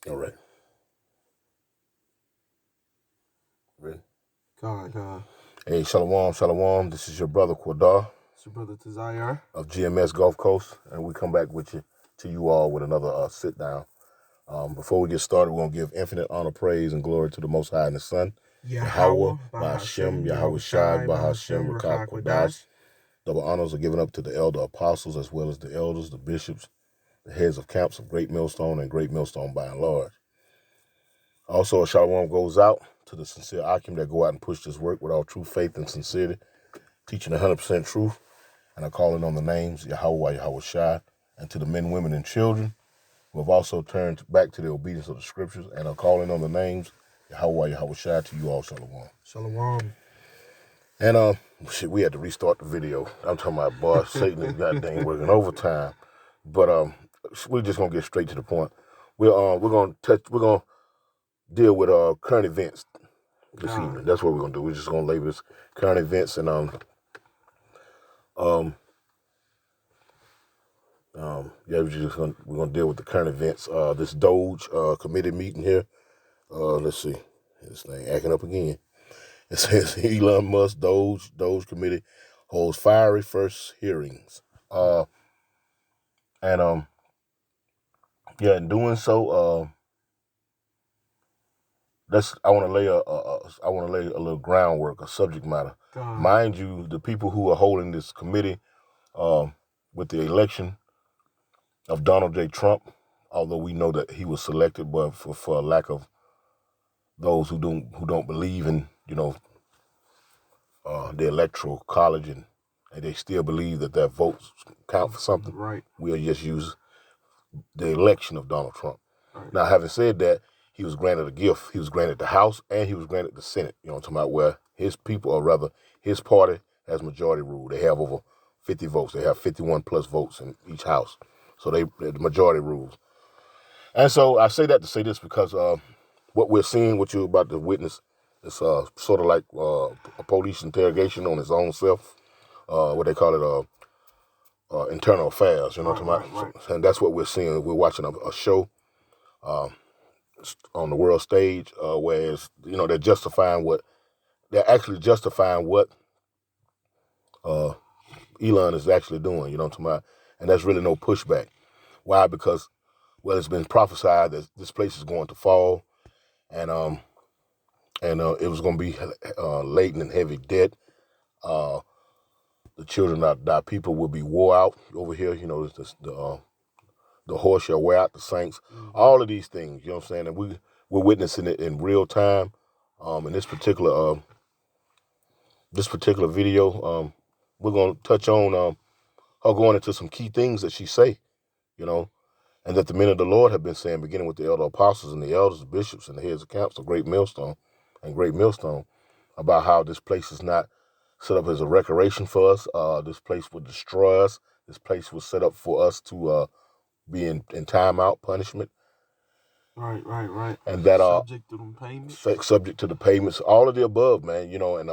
All right. Ready? God. Hey, shalom, shalom. This is your brother Quadar It's your brother Tazayar. of GMS Gulf Coast, and we come back with you to you all with another sit down. Before we get started, we're gonna give infinite honor, praise, and glory to the Most High and the Son, Yahweh, Yahweh, Bahashem, Bahashem, Yahweh Yahweh Shai, Shai, Bahashem, Bahashem, Rakah Rakah Kwadash. Kwadash. Double honors are given up to the elder apostles as well as the elders, the bishops, the heads of camps of Great Millstone and Great Millstone by and large. Also, a shalom goes out to the sincere Akim that go out and push this work with all true faith and sincerity, teaching 100% truth, and are calling on the names Yahweh, Yahweh Shai, and to the men, women, and children who have also turned back to the obedience of the scriptures and are calling on the names Yahweh, Yahweh Shai, to you all, shalom. Shalom. And we had to restart the video. I'm talking about, boy, Satan is goddamn working overtime. But we're just gonna get straight to the point. We're gonna deal with current events this evening. That's what we're gonna do. We're just gonna label this current events and we're gonna deal with the current events. This Doge committee meeting here. Let's see, this thing acting up again. It says Elon Musk Doge committee holds fiery first hearings. And in doing so, I want to lay a little groundwork, a subject matter. Mind you, the people who are holding this committee with the election of Donald J. Trump, although we know that he was selected, but for a lack of those who don't believe in the electoral college and they still believe that their votes count for something. Right. We'll just use the election of Donald Trump. Right. Now, having said that, he was granted a gift. He was granted the House and he was granted the Senate. You know what I'm talking about? Where his people, or rather his party, has majority rule. They have over 50 votes. They have 51 plus votes in each house. So the majority rules. And so I say that to say this because what we're seeing, what you're about to witness, is sort of like a police interrogation on his own self. What they call it, internal affairs. You know what I'm talking about? Right. And that's what we're seeing. We're watching a show on the world stage, whereas they're actually justifying what Elon is actually doing. You know what I'm talking about? And there's really no pushback. Why? Because it's been prophesied that this place is going to fall, and it was going to be laden in heavy debt. The children of thy people will be wore out over here. You know, the horse shall wear out the saints. Mm-hmm. All of these things, you know what I'm saying? And we're witnessing it in real time. In this particular video, we're going to touch on her going into some key things that she say, you know, and that the men of the Lord have been saying, beginning with the elder apostles and the elders, the bishops, and the heads of camps of Great Millstone, about how this place is not set up as a recreation for us. This place would destroy us. This place was set up for us to be in timeout punishment. Right. And that subject to them payments. Subject to the payments, all of the above, man. You know, and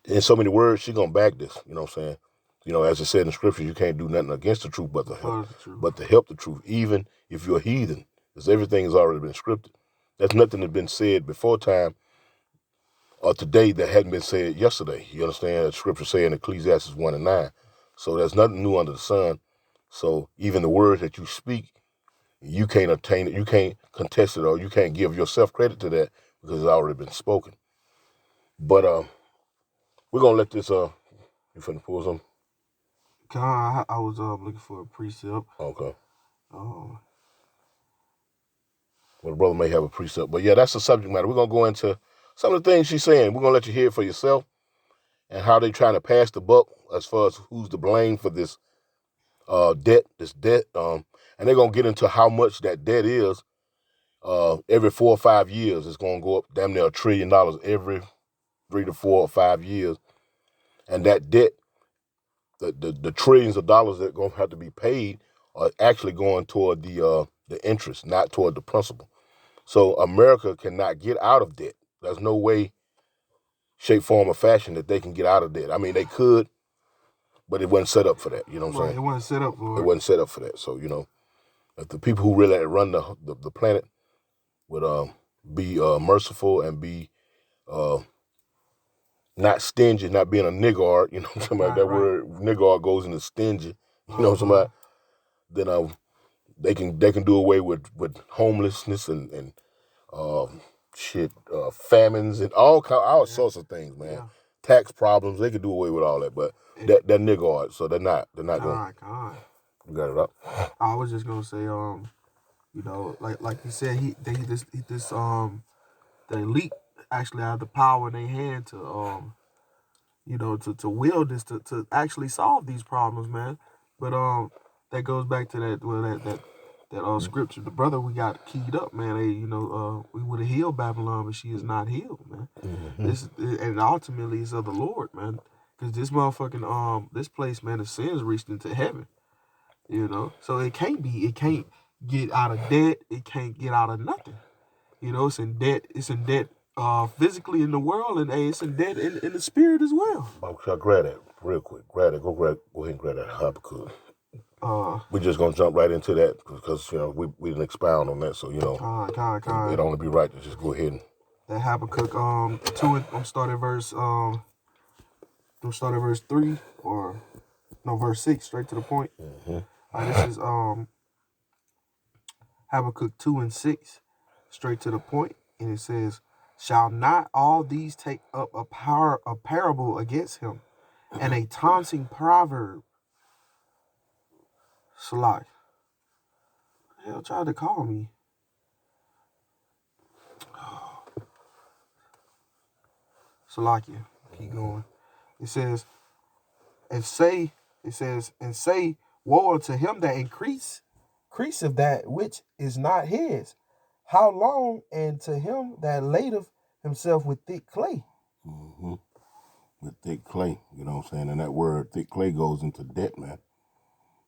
in so many words, she gonna back this. You know what I'm saying? You know, as it said in the scripture, you can't do nothing against the truth, but to help the truth, even if you're a heathen, because everything has already been scripted. There's nothing that's been said before time or today that hadn't been said yesterday. You understand? The scripture say in Ecclesiastes 1:9. So there's nothing new under the sun. So even the words that you speak, you can't obtain it, you can't contest it, or you can't give yourself credit to that because it's already been spoken. But we're gonna let this you finna pull some? I was looking for a precept. Okay. Well, the brother may have a precept, but yeah, that's the subject matter. We're gonna go into some of the things she's saying. We're gonna let you hear it for yourself and how they trying to pass the buck as far as who's to blame for this debt. And they're gonna get into how much that debt is. Every 4 or 5 years, it's gonna go up damn near $1 trillion every 3 to 4 or 5 years, and that debt, the trillions of dollars that are gonna have to be paid, are actually going toward the interest, not toward the principal. So America cannot get out of debt. There's no way, shape, form, or fashion that they can get out of debt. I mean, they could, but it wasn't set up for that. You know what I'm saying? It wasn't set up for it. It wasn't set up for that. So, you know, If the people who really run the planet would be merciful and be not stingy, not being a niggard, you know what I'm talking about? That word niggard goes into stingy, you know what I'm talking about? Then they can do away with homelessness and famines and all sorts of things, man. Yeah. Tax problems, they could do away with all that, but they're niggard, so they're not going. You got it up. I was just gonna say, like you said, the elite actually have the power in their hand to to wield this to actually solve these problems, man. But that goes back to that scripture. The brother we got keyed up, man. We would have healed Babylon, but she is not healed, man. And ultimately it's of the Lord, man. Because this motherfucking this place, man, the sins reached into heaven. So it can't get out of debt. It can't get out of nothing. It's in debt. It's in debt physically in the world, and it's in debt in the spirit as well. I'll grab that real quick. Go ahead and grab that Habakkuk. We're just gonna jump right into that because we didn't expound on that, so it'd only be right to just go ahead and that Habakkuk 2. I'm starting verse 3 or no verse 6 straight to the point. This is Habakkuk 2 and 6 straight to the point, and it says, "Shall not all these take up a parable against him, and a taunting proverb?" Salak. Hell tried to call me. Salakia. Keep going. It says, and say, woe unto him that increaseth that which is not his. How long? And to him that ladeth himself with thick clay. With thick clay, you know what I'm saying? And that word thick clay goes into debt, man.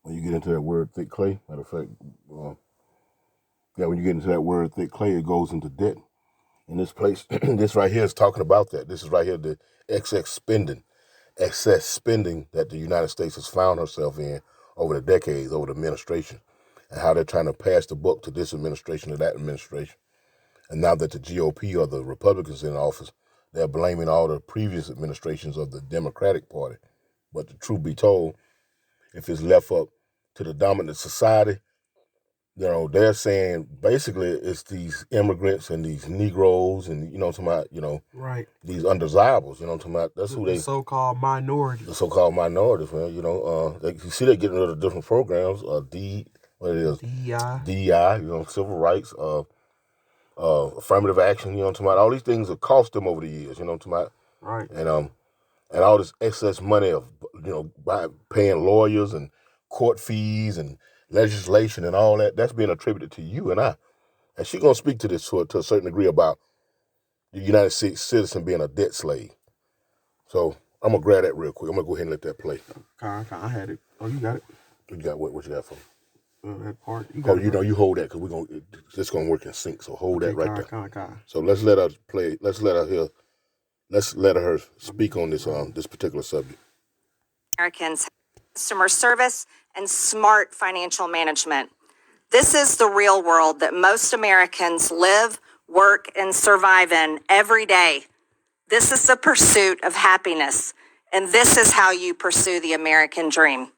When you get into that word thick clay, matter of fact, when you get into that word thick clay, it goes into debt. In this place, this right here is talking about that. This is right here, the excess spending that the United States has found herself in over the decades, over the administration, and how they're trying to pass the buck to this administration or that administration. And now that the GOP or the Republicans in office, they're blaming all the previous administrations of the Democratic Party. But the truth be told, if it's left up to the dominant society, they're saying basically it's these immigrants and these Negroes and right, these undesirables. That's who they so-called minorities. The so-called minorities, man. You see they're getting rid of different programs. DEI, civil rights, affirmative action. All these things have cost them over the years. Right. And all this excess money of by paying lawyers and court fees and legislation and all that's being attributed to you and I. And she's going to speak to this to a certain degree about the United States citizen being a debt slave. So I'm going to grab that real quick. I'm going to go ahead and let that play. I had it. Oh, you got it? You got what you got for me? That part. You hold that because it's going to work in sync. So hold that right there. So let's let her play. Let's let her speak on this particular subject. Americans, customer service, and smart financial management. This is the real world that most Americans live, work, and survive in every day. This is the pursuit of happiness, and this is how you pursue the American dream.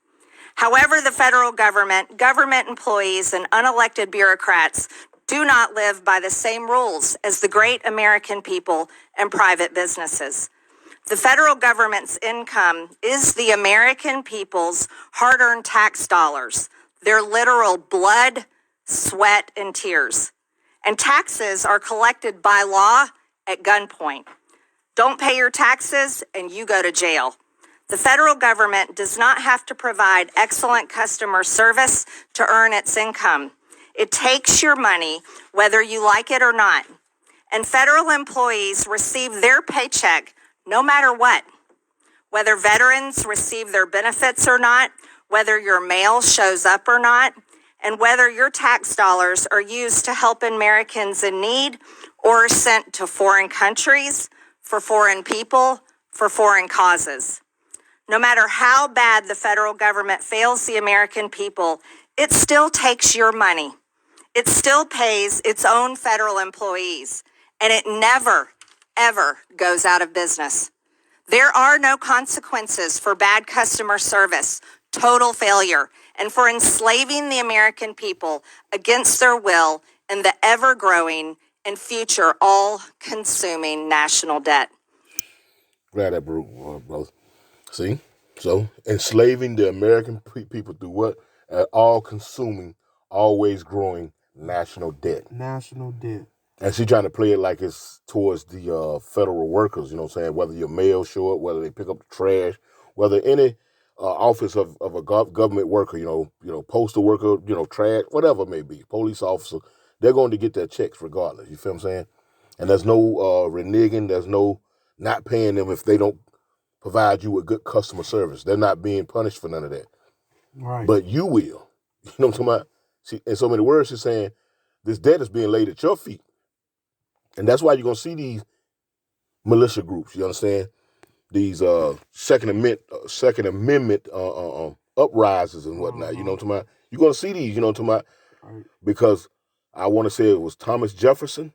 However, the federal government, government employees, and unelected bureaucrats do not live by the same rules as the great American people and private businesses. The federal government's income is the American people's hard-earned tax dollars, their literal blood, sweat, and tears. And taxes are collected by law at gunpoint. Don't pay your taxes and you go to jail. The federal government does not have to provide excellent customer service to earn its income. It takes your money whether you like it or not. And federal employees receive their paycheck no matter what. Whether veterans receive their benefits or not, whether your mail shows up or not, and whether your tax dollars are used to help Americans in need or are sent to foreign countries, for foreign people, for foreign causes. No matter how bad the federal government fails the American people, It still takes your money. It still pays its own federal employees, and it never, ever goes out of business. There are no consequences for bad customer service, total failure, and for enslaving the American people against their will in the ever-growing and future all-consuming national debt. Glad that broke, brother. See? So, enslaving the American people through what? All-consuming, always growing national debt. National debt. And she's trying to play it like it's towards the federal workers, you know what I'm saying? Whether your mail show up, whether they pick up the trash, whether any office of a government worker, you know, postal worker, you know, trash, whatever it may be, police officer, they're going to get their checks regardless, you feel what I'm saying? And there's no reneging, there's no not paying them if they don't provide you with good customer service. They're not being punished for none of that. Right. But you will. You know what I'm talking about? See, in so many words, she's saying this debt is being laid at your feet. And that's why you're going to see these militia groups, you understand? These Second Amendment uprisings and whatnot, you know what I'm talking about? You're going to see these, you know what I'm talking about? Right. Because I want to say it was Thomas Jefferson,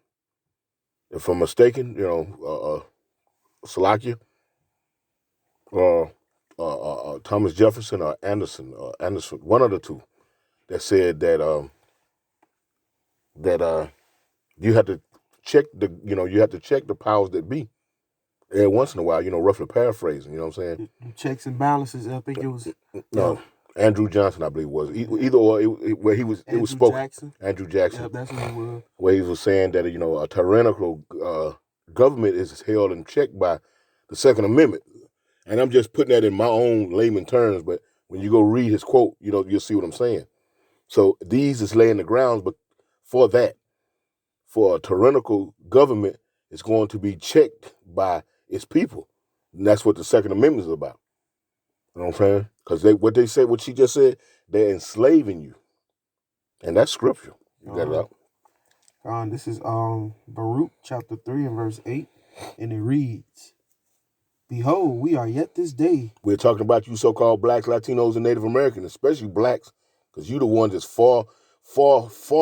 if I'm mistaken, you know, Slovakia, Thomas Jefferson or Anderson, one of the two, that said that you have to check the powers that be every once in a while, you know, roughly paraphrasing, you know what I'm saying? Checks and balances. I think it was No, Andrew Johnson, I believe, was either or where it was spoken. Jackson. Andrew Jackson. Yeah, that's what it was. Where he was saying that, you know, a tyrannical government is held in check by the Second Amendment. And I'm just putting that in my own layman terms, but when you go read his quote, you know, you'll see what I'm saying. So these is laying the grounds, but for that, for a tyrannical government, it's going to be checked by its people. And that's what the Second Amendment is about. You know what I'm saying? Because what she just said, they're enslaving you. And that's scripture. You got it out. This is Baruch chapter 3 and verse 8, and it reads, "Behold, we are yet this day." We're talking about you so-called blacks, Latinos, and Native Americans, especially blacks, because you're the ones that's far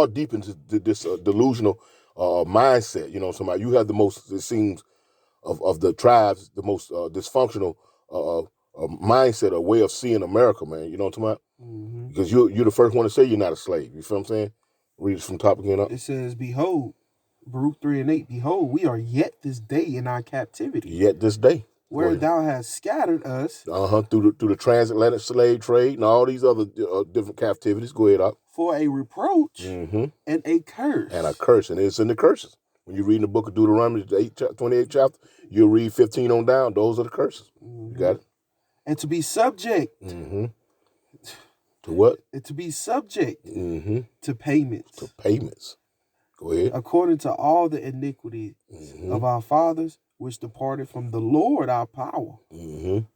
deep into this delusional mindset. You know, somebody you have the most, it seems, of the tribes, the most dysfunctional mindset or way of seeing America, man. You know what I'm talking about? Mm-hmm. Because you're the first one to say you're not a slave. You feel what I'm saying? Read it from top again up. It says, "Behold, Baruch 3 and 8, behold, we are yet this day in our captivity. Yet this day. Where thou hast scattered us. Through the transatlantic slave trade and all these other different captivities. Go ahead up. For a reproach and a curse." And a curse. And it's in the curses. When you read in the book of Deuteronomy, the 28th chapter, you'll read 15 on down. Those are the curses. You got it? And to be subject. To what? And to be subject to payments. To payments. Go ahead. According to all the iniquities of our fathers, which departed from the Lord our power. And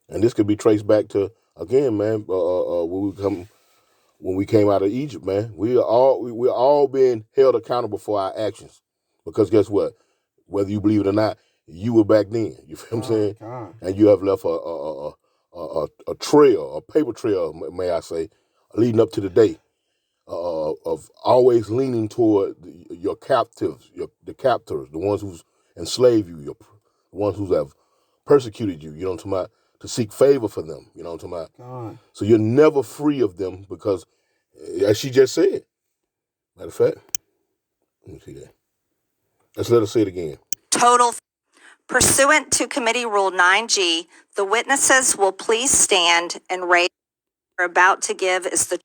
this could be traced back to, again, man, when we came out of Egypt, man. We're all being held accountable for our actions. Because guess what? Whether you believe it or not, you were back then. You feel what I'm saying? God. And you have left a trail, a paper trail, may I say, leading up to the day of always leaning toward your captives, the captors, the ones who's enslaved you, the ones who have persecuted you, you know what I'm talking about, to seek favor for them, you know what I'm talking about. God. So you're never free of them because, as she just said, matter of fact, let me see that. Let's let her say it again. Total. Pursuant to Committee Rule 9G, the witnesses will please stand and raise what they're about to give is the.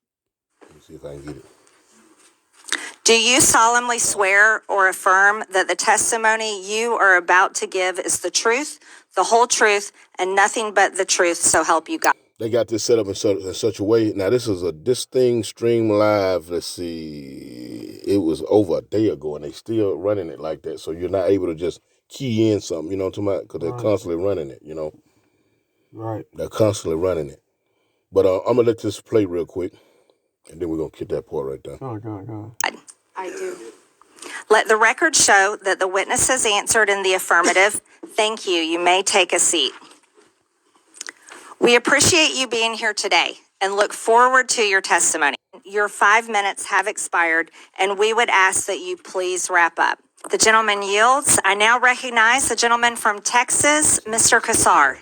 Let me see if I can get it. Do you solemnly swear or affirm that the testimony you are about to give is the truth, the whole truth, and nothing but the truth, so help you God? They got this set up in such a way. Now, this thing streamed live, let's see, it was over a day ago, and they still running it like that, so you're not able to just key in something, you know what I'm talking about? Because they're constantly running it, you know? Right. They're constantly running it. But I'm going to let this play real quick, and then we're going to get that part right there. Go on. I do. Let the record show that the witnesses answered in the affirmative. Thank you. You may take a seat. We appreciate you being here today and look forward to your testimony. Your 5 minutes have expired, and we would ask that you please wrap up. The gentleman yields. I now recognize the gentleman from Texas, Mr. Kassar.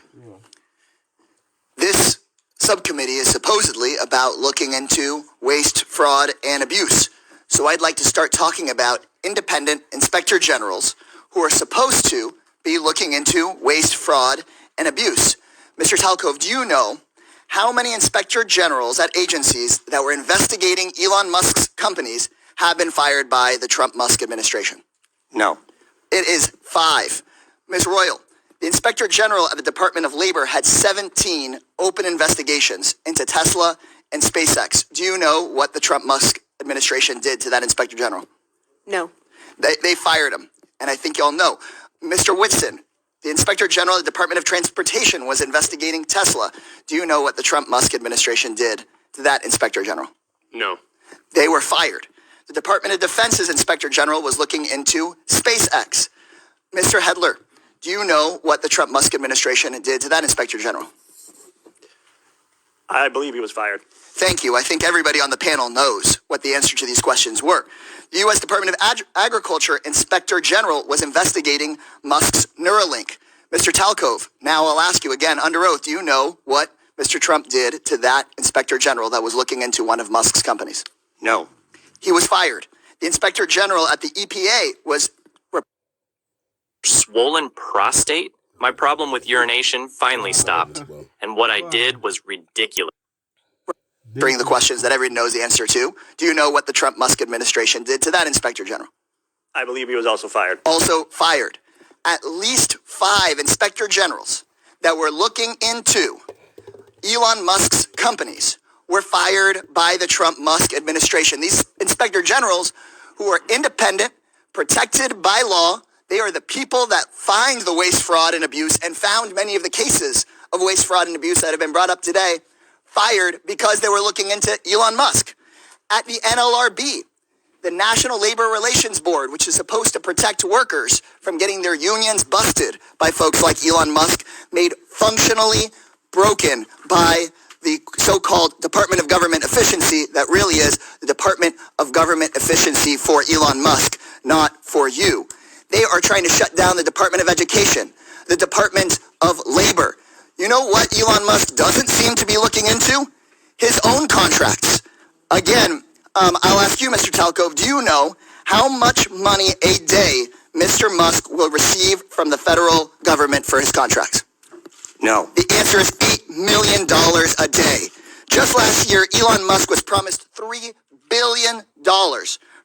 This subcommittee is supposedly about looking into waste, fraud, and abuse. So I'd like to start talking about independent inspector generals who are supposed to be looking into waste, fraud, and abuse. Mr. Talcove, do you know how many inspector generals at agencies that were investigating Elon Musk's companies have been fired by the Trump-Musk administration? No. It is 5. Ms. Royal, the Inspector General of the Department of Labor had 17 open investigations into Tesla and SpaceX. Do you know what the Trump-Musk administration did to that Inspector General? No. They fired him, and I think y'all know. Mr. Whitson, the Inspector General of the Department of Transportation was investigating Tesla. Do you know what the Trump-Musk administration did to that Inspector General? No. They were fired. The Department of Defense's Inspector General was looking into SpaceX. Mr. Hedler, do you know what the Trump-Musk administration did to that Inspector General? I believe he was fired. Thank you. I think everybody on the panel knows what the answer to these questions were. The U.S. Department of Agriculture Inspector General was investigating Musk's Neuralink. Mr. Talcove, now I'll ask you again under oath, do you know what Mr. Trump did to that Inspector General that was looking into one of Musk's companies? No. He was fired. The Inspector General at the EPA was... Swollen prostate? My problem with urination finally stopped. And what I did was ridiculous. Bring the questions that everyone knows the answer to. Do you know what the Trump-Musk administration did to that Inspector General? I believe he was also fired. Also fired. At least 5 Inspector Generals that were looking into Elon Musk's companies were fired by the Trump-Musk administration. These Inspector Generals, who are independent, protected by law, they are the people that find the waste, fraud, and abuse and found many of the cases of waste, fraud, and abuse that have been brought up today, fired because they were looking into Elon Musk. At the NLRB, the National Labor Relations Board, which is supposed to protect workers from getting their unions busted by folks like Elon Musk, made functionally broken by the so-called Department of Government Efficiency that really is the Department of Government Efficiency for Elon Musk, not for you. They are trying to shut down the Department of Education, the Department of Labor. You know what Elon Musk doesn't seem to be looking into? His own contracts. Again, I'll ask you, Mr. Talcove, do you know how much money a day Mr. Musk will receive from the federal government for his contracts? No. The answer is $8 million a day. Just last year, Elon Musk was promised $3 billion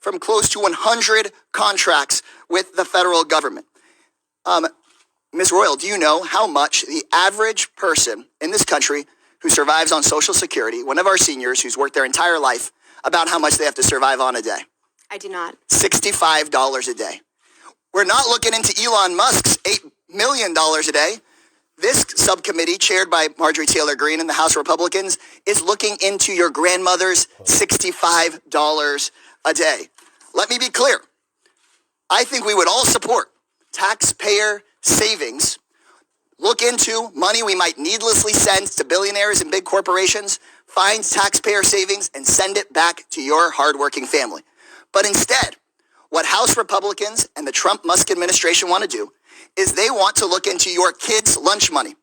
from close to 100 contracts with the federal government. Ms. Royal, do you know how much the average person in this country who survives on Social Security, one of our seniors who's worked their entire life, about how much they have to survive on a day? I do not. $65 a day. We're not looking into Elon Musk's $8 million a day. This subcommittee, chaired by Marjorie Taylor Greene and the House Republicans, is looking into your grandmother's $65 a day. Let me be clear. I think we would all support taxpayer savings. Look into money we might needlessly send to billionaires and big corporations, find taxpayer savings, and send it back to your hardworking family. But instead, what House Republicans and the Trump-Musk administration want to do is they want to look into your kids' lunch money,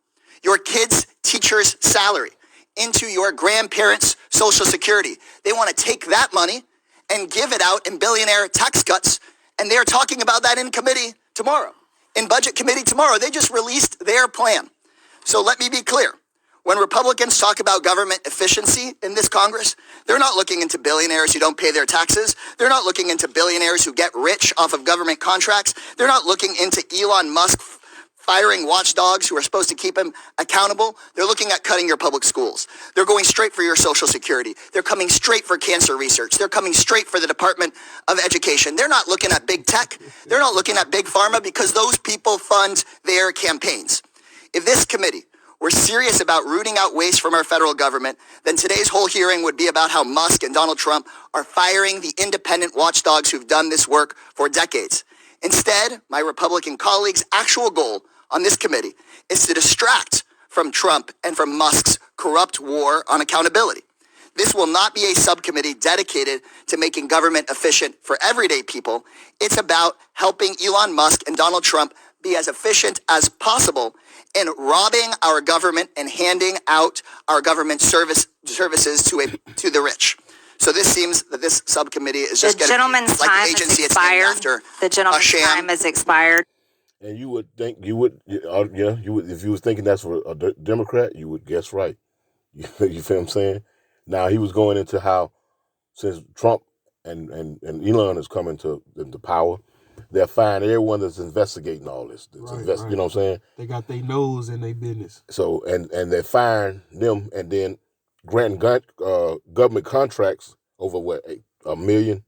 your kids' teacher's salary, into your grandparents' Social Security. They want to take that money and give it out in billionaire tax cuts, and they're talking about that in committee tomorrow. In Budget Committee tomorrow, they just released their plan. So let me be clear. When Republicans talk about government efficiency in this Congress, they're not looking into billionaires who don't pay their taxes. They're not looking into billionaires who get rich off of government contracts. They're not looking into Elon Musk firing watchdogs who are supposed to keep him accountable. They're looking at cutting your public schools. They're going straight for your Social Security. They're coming straight for cancer research. They're coming straight for the Department of Education. They're not looking at big tech. They're not looking at big pharma because those people fund their campaigns. If this committee were serious about rooting out waste from our federal government, then today's whole hearing would be about how Musk and Donald Trump are firing the independent watchdogs who've done this work for decades. Instead, my Republican colleagues' actual goal on this committee is to distract from Trump and from Musk's corrupt war on accountability. This will not be a subcommittee dedicated to making government efficient for everyday people. It's about helping Elon Musk and Donald Trump be as efficient as possible in robbing our government and handing out our government services to the rich. So this seems that this subcommittee is just The gentleman's like time the is agency it's named expired. after. The gentleman's time is expired. And you would think you would if you was thinking that's for a Democrat, you would guess right. You feel what I'm saying? Now he was going into how since Trump and Elon is coming to power, they're firing everyone that's investigating all this. Right. You know what I'm saying? They got their nose in their business. So and they're firing them and then granting government contracts over what $1 million,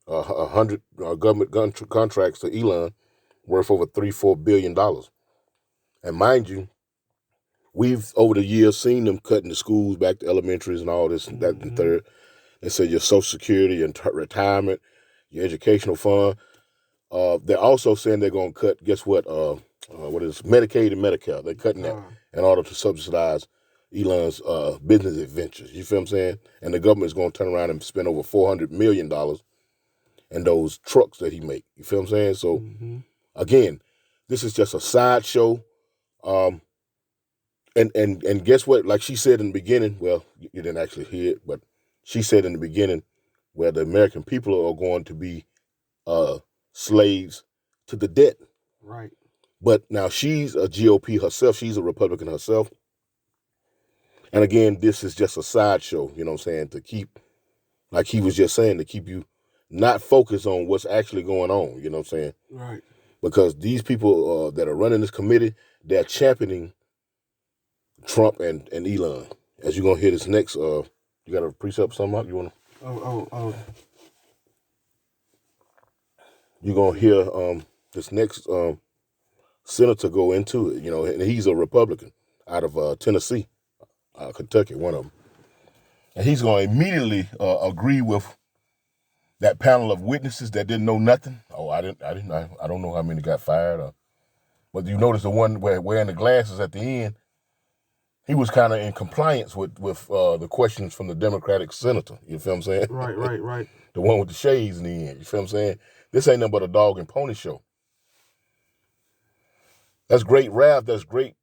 100 government contracts to Elon worth over $3-4 billion. And mind you, we've over the years seen them cutting the schools back to elementaries and all this and that and third. They say your Social Security and retirement, your educational fund. They're also saying they're going to cut. Guess what? What is Medicaid and Medicare? They're cutting that in order to subsidize Elon's business adventures. You feel what I'm saying? And the government's going to turn around and spend over $400 million in those trucks that he make. You feel what I'm saying? So again, this is just a sideshow. And guess what? Like she said in the beginning, well, you didn't actually hear it, but she said in the beginning, where the American people are going to be slaves to the debt. Right. But now she's a GOP herself. She's a Republican herself. And again, this is just a sideshow, you know what I'm saying, to keep, like he was just saying, to keep you not focused on what's actually going on, you know what I'm saying? Right. Because these people that are running this committee, they're championing Trump and Elon. As you're going to hear this next, you got a precept something up? You want to? Oh. You're going to hear this next senator go into it, you know, and he's a Republican out of Tennessee, Kentucky, one of them. And he's going to immediately agree with that panel of witnesses that didn't know nothing. Oh, I don't know how many got fired. But you notice the one wearing the glasses at the end, he was kind of in compliance with the questions from the Democratic senator. You feel what I'm saying? Right. The one with the shades in the end. You feel what I'm saying? This ain't nothing but a dog and pony show. That's great wrath. That's great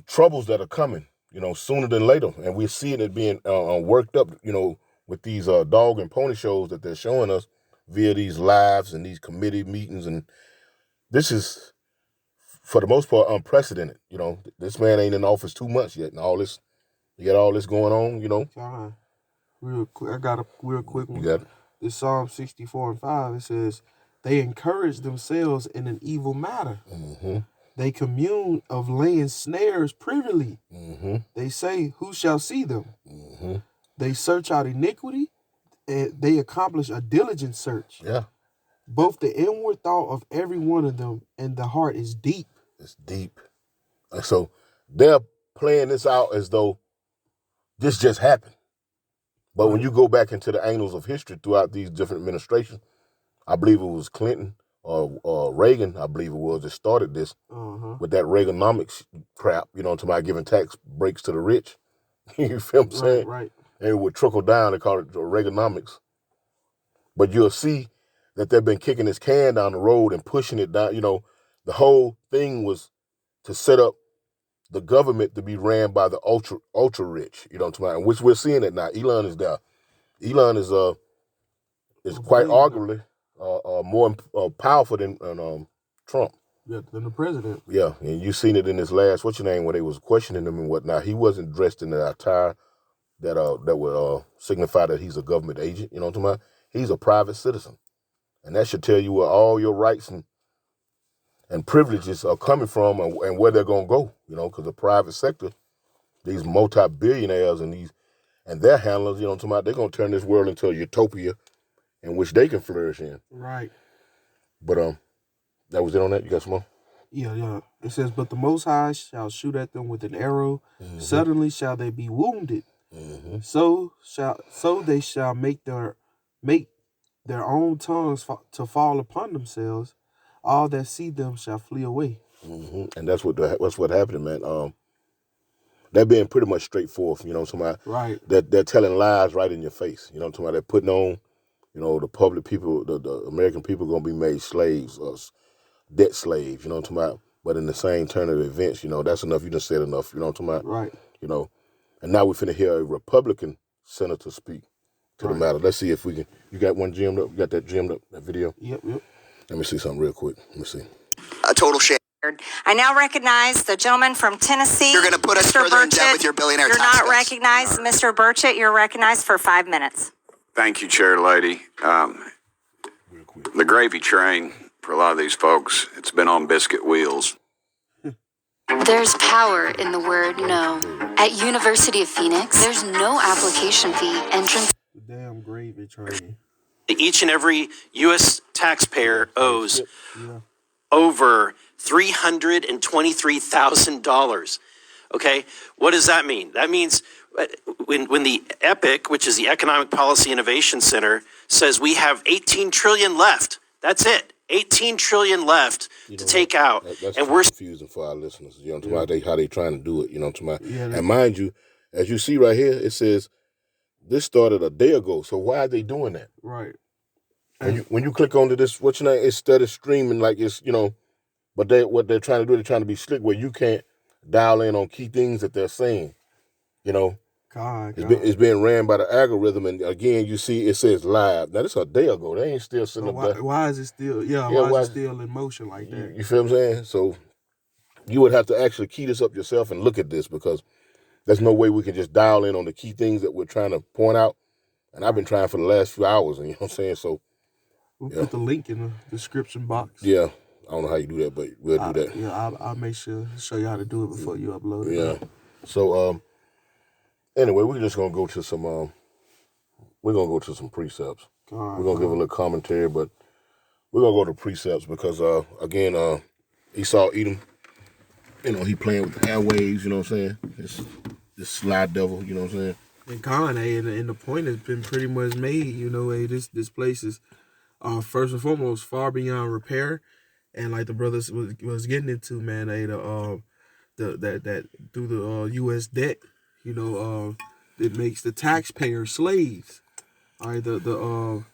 troubles that are coming, you know, sooner than later. And we're seeing it being worked up, you know, with these dog and pony shows that they're showing us via these lives and these committee meetings. And this is, for the most part, unprecedented. You know, this man ain't in office 2 months yet, and you got all this going on, you know. Real quick, I got a real quick one. You got it. This Psalm 64:5, it says, they encourage themselves in an evil matter. Mm-hmm. They commune of laying snares privily. Mm-hmm. They say, who shall see them? Mm-hmm. They search out iniquity, and they accomplish a diligent search. Yeah. Both the inward thought of every one of them and the heart is deep. It's deep. And so they're playing this out as though this just happened. But when you go back into the annals of history throughout these different administrations, I believe it was Clinton or Reagan, I believe it was, that started this with that Reaganomics crap, you know, about giving tax breaks to the rich. You feel what I'm saying? Right. And it would trickle down. They call it Reaganomics. But you'll see that they've been kicking this can down the road and pushing it down. You know, the whole thing was to set up the government to be ran by the ultra rich, you know, which we're seeing it now. Elon is there. Elon is quite arguably more powerful than Trump. Yeah, than the president. Yeah, and you seen it in his last, what's your name, where they was questioning him and whatnot. He wasn't dressed in the attire that would signify that he's a government agent, you know what I'm talking about? He's a private citizen. And that should tell you where all your rights and privileges are coming from and where they're going to go, you know, because the private sector, these multi-billionaires and their handlers, you know what I'm talking about, they're going to turn this world into a utopia in which they can flourish in. Right. But that was it on that. You got some more? Yeah. It says, but the Most High shall shoot at them with an arrow. Mm-hmm. Suddenly shall they be wounded. Mm-hmm. So they shall make their own tongues to fall upon themselves. All that see them shall flee away. Mm-hmm. And that's what happened, man. they're being pretty much straightforward. You know what I'm talking about? Right. They're telling lies right in your face. You know what I'm talking about? They're putting on, the public people, the American people going to be made slaves, debt slaves. You know what I'm talking about? But in the same turn of events, that's enough. You just said enough. You know what I'm talking about? Right. And now we're finna hear a Republican senator speak to the matter. Let's see if we can. You got one gemmed up? You got that gemmed up, that video? Yep. Let me see something real quick. Let me see. A total shame. I now recognize the gentleman from Tennessee. You're going to put us Mr. further in debt Burchett. with your billionaire You're tax not cuts. recognized. Mr. Burchett, you're recognized for 5 minutes. Thank you, Chair Lady. The gravy train for a lot of these folks, it's been on biscuit wheels. There's power in the word no. At University of Phoenix, there's no application fee. Entrance. The damn gravy train. Each and every U.S. taxpayer owes Yeah. over $323,000. Okay, what does that mean? That means when the EPIC, which is the Economic Policy Innovation Center, says we have 18 trillion left. That's it. 18 trillion left to take out, That's and we're confusing for our listeners. You know what I'm talking about? How they trying to do it. You know what I'm talking about? Yeah, And mind you, as you see right here, it says this started a day ago. So why are they doing that? Right. When you click onto this, what's your name? Instead of streaming like it's but what they're trying to do, they're trying to be slick where you can't dial in on key things that they're saying. It's being ran by the algorithm, and again, you see it says live. Now this is a day ago. They ain't still sitting up there. Why is it still? Why is it still in motion like that? You feel what I'm saying? So you would have to actually key this up yourself and look at this because there's no way we can just dial in on the key things that we're trying to point out. And I've been trying for the last few hours, and you know what I'm saying? So We'll put the link in the description box. yeah, I don't know how you do that, but we'll do that. Yeah, I'll make sure show you how to do it before you upload it. Yeah. So anyway, we're just gonna go to some precepts. We're gonna give a little commentary, but we're gonna go to precepts because again, Esau Edom, he playing with the airwaves, you know what I'm saying? This sly devil, you know what I'm saying? And Khan, and the point has been pretty much made, this place is first and foremost far beyond repair. And like the brothers was getting into, man, that through the U.S. debt, it makes the taxpayer slaves. All right, the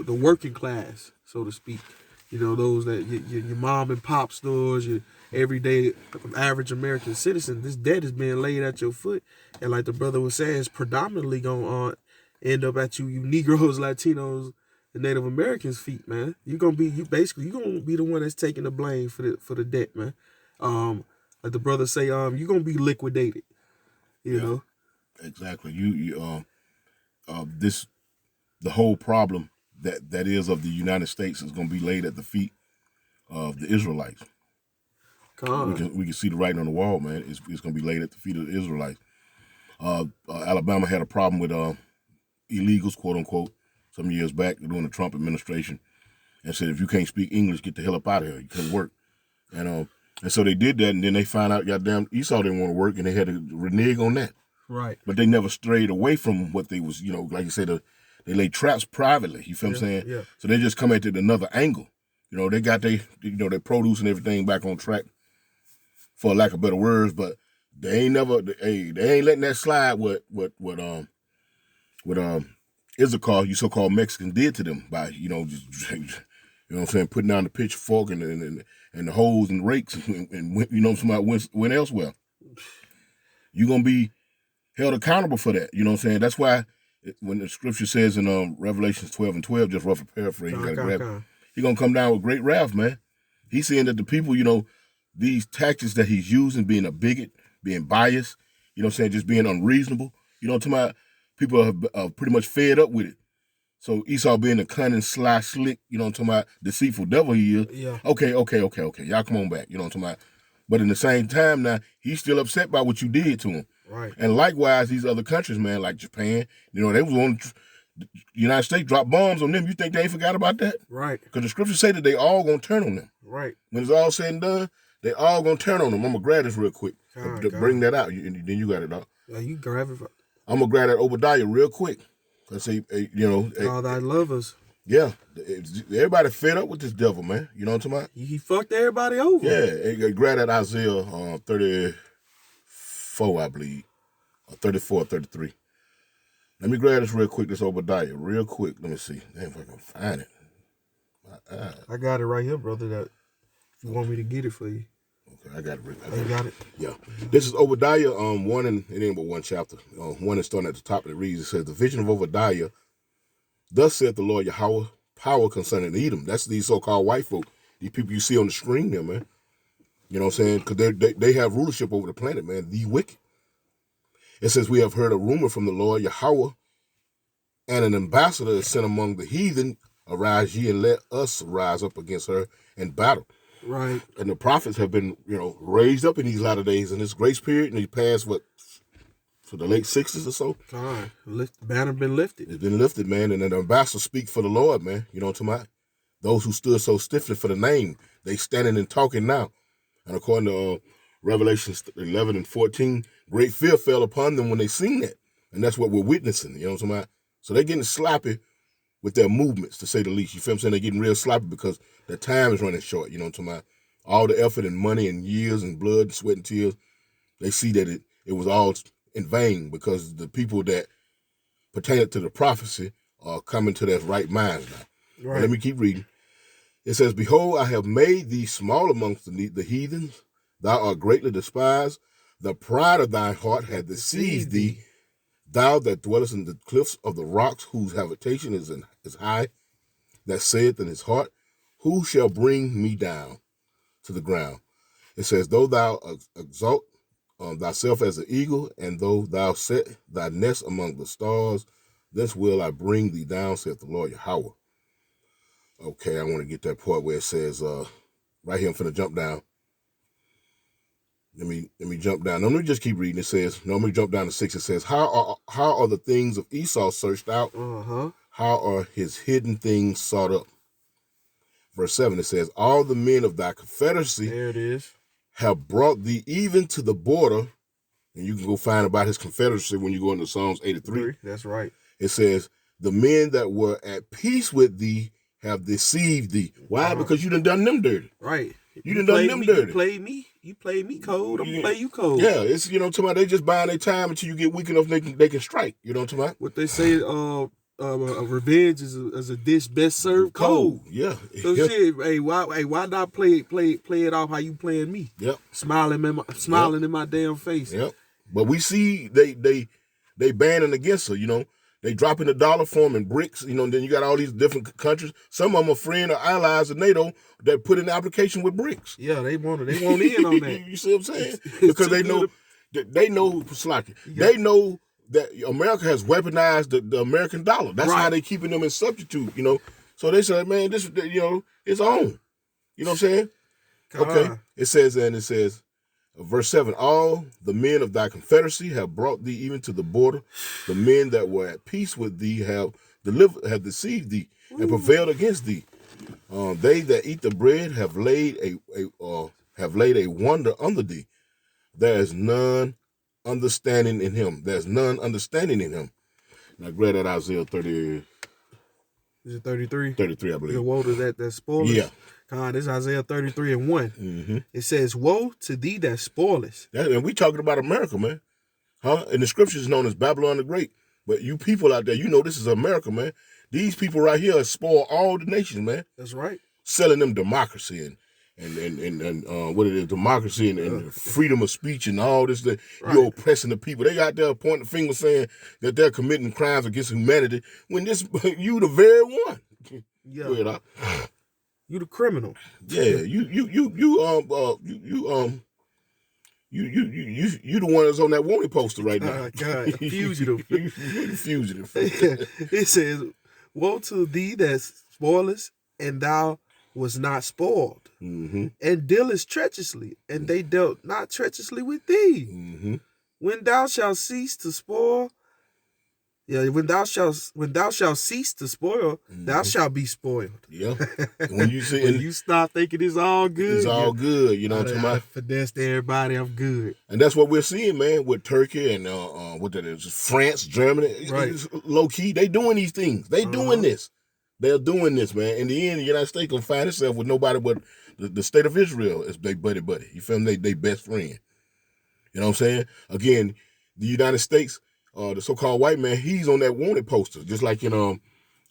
working class, so to speak. Those that your mom and pop stores, your everyday average American citizen. This debt is being laid at your foot, and like the brother was saying, it's predominantly gonna end up at you Negroes, Latinos, and Native Americans' feet, man. You're gonna be the one that's taking the blame for the debt, man. Like the brother say, you're gonna be liquidated. You know. Exactly. The whole problem that is of the United States is gonna be laid at the feet of the Israelites. We can see the writing on the wall, man. It's gonna be laid at the feet of the Israelites. Alabama had a problem with illegals, quote unquote, some years back during the Trump administration, and said if you can't speak English, get the hell up out of here. You can't work. And so they did that, and then they found out goddamn Esau didn't want to work, and they had to renege on that. Right. But they never strayed away from what they was, like you said, they laid traps privately. You feel what I'm saying? Yeah. So they just come at it another angle. They got their produce and everything back on track, for lack of better words, but they ain't letting that slide what Issachar, you so-called Mexican, did to them by, just, what I'm saying, putting down the pitchfork and the hoes and rakes and somebody went elsewhere. You're going to be held accountable for that. You know what I'm saying? That's why when the scripture says in Revelations 12:12, just rough a paraphrase, you got to grab it. He's going to come down with great wrath, man. He's saying that the people, these tactics that he's using, being a bigot, being biased, just being unreasonable, people are pretty much fed up with it. So Esau being a cunning, sly, slick, deceitful devil he is. Yeah. Okay. Y'all come on back, But in the same time now, he's still upset by what you did to him. Right. And likewise, these other countries, man, like Japan, they was on the United States drop bombs on them. You think they ain't forgot about that? Right. Because the scriptures say that they all gonna turn on them. Right. When it's all said and done, they all gonna turn on them. I'm gonna grab this real quick to bring that out. Then you got it, dog. Yeah, you grab it. I'm gonna grab that Obadiah real quick. Let's say, All thy lovers. Yeah, everybody fed up with this devil, man. You know what I'm talking about? He fucked everybody over. Yeah, grab that Isaiah 30. 34, I believe, or 34 or 33. Let me grab this real quick, this Obadiah, real quick. Let me see. Damn, if I can find it. I got it right here, brother. That if you want me to get it for you. Okay, I got it. You got it? Yeah. This is Obadiah 1, and it ain't but one chapter. 1 is starting at the top, and it reads, it says, the vision of Obadiah, thus saith the Lord Yahweh, power concerning Edom. That's these so-called white folk, these people you see on the screen there, man. You know what I'm saying? Because they have rulership over the planet, man, the wicked. It says, we have heard a rumor from the Lord Yahweh, and an ambassador is sent among the heathen. Arise ye and let us rise up against her and battle. Right. And the prophets have been, raised up in these latter days in this grace period, and he passed, for the late 60s or so? God, the banner been lifted. It's been lifted, man, and the ambassadors speak for the Lord, man. You know what I'm talking about? Those who stood so stiffly for the name, they standing and talking now. And according to Revelation 11 and 14, great fear fell upon them when they seen that. And that's what we're witnessing, you know what I'm talking about? So they're getting sloppy with their movements, to say the least. You feel what I'm saying? They're getting real sloppy because their time is running short, you know what I'm talking about? All the effort and money and years and blood and sweat and tears, they see that it was all in vain because the people that pertain to the prophecy are coming to their right minds now. Right. But let me keep reading. It says, behold, I have made thee small amongst the heathens. Thou art greatly despised. The pride of thy heart hath deceived thee. Thou that dwellest in the cliffs of the rocks, whose habitation is high, that saith in his heart, who shall bring me down to the ground? It says, though thou exalt thyself as an eagle, and though thou set thy nest among the stars, thence will I bring thee down, saith the Lord Yahweh. Okay, I want to get that part where it says, right here, I'm finna jump down. Let me jump down. No, let me just keep reading. It says, no, let me jump down to 6. It says, how are the things of Esau searched out? How are his hidden things sought up? Verse 7, it says, all the men of thy confederacy, there it is, have brought thee even to the border. And you can go find about his confederacy when you go into Psalms 83. That's right. It says, the men that were at peace with thee have deceived thee. Why? Because you done them dirty. Right. You done them dirty. You played me cold. I'm gonna play you cold. Yeah, it's talking about they just buying their time until you get weak enough they can strike. You know what I'm talking about? What they say, revenge is a dish best served cold. Yeah. So shit, why not play it off how you playing me? Yep. Smiling in my damn face. Yep. But we see they banning against her, They dropping the dollar for them in bricks, and then you got all these different countries. Some of them are friend or allies of NATO that put in the application with bricks. Yeah, they want in on that. You see what I'm saying? Because they know Slocky. They know that America has weaponized the American dollar. That's how they keeping them in substitute, So they said, man, this, it's on. You know what I'm saying? Okay. It says, verse 7, all the men of thy confederacy have brought thee even to the border. The men that were at peace with thee have deceived thee and prevailed against thee. They that eat the bread have laid a wonder under thee. There is none understanding in him. There's none understanding in him. Now grab that Isaiah 30. Is it 33? 33, I believe. The woe to that spoilers? Yeah. This is Isaiah 33 and 1. Mm-hmm. It says, woe to thee that spoilest. And we talking about America, man. And the scriptures known as Babylon the Great. But you people out there, this is America, man. These people right here spoil all the nations, man. That's right. Selling them democracy and what it is, democracy and freedom of speech and all this. You're oppressing the people. They got there pointing the finger saying that they're committing crimes against humanity when you the very one. Yeah. You the criminal. Yeah, you the one that's on that wanted poster right now. God, fugitive. You fugitive. It says, woe to thee that spoilest, and thou was not spoiled, and dealest treacherously, and they dealt not treacherously with thee. When thou shalt cease to spoil, when thou shalt cease to spoil, thou shalt be spoiled. Yeah. When you see, when you stop thinking it's all good, it's all good. You know what I'm talking about? Finesse to everybody, I'm good. And that's what we're seeing, man, with Turkey and what that is, France, Germany. Right. Low key, they doing these things. They doing this. They're doing this, man. In the end, the United States gonna find itself with nobody but the state of Israel as they buddy. You feel me? They best friend. You know what I'm saying? Again, the United States, the so-called white man, he's on that wanted poster, just like in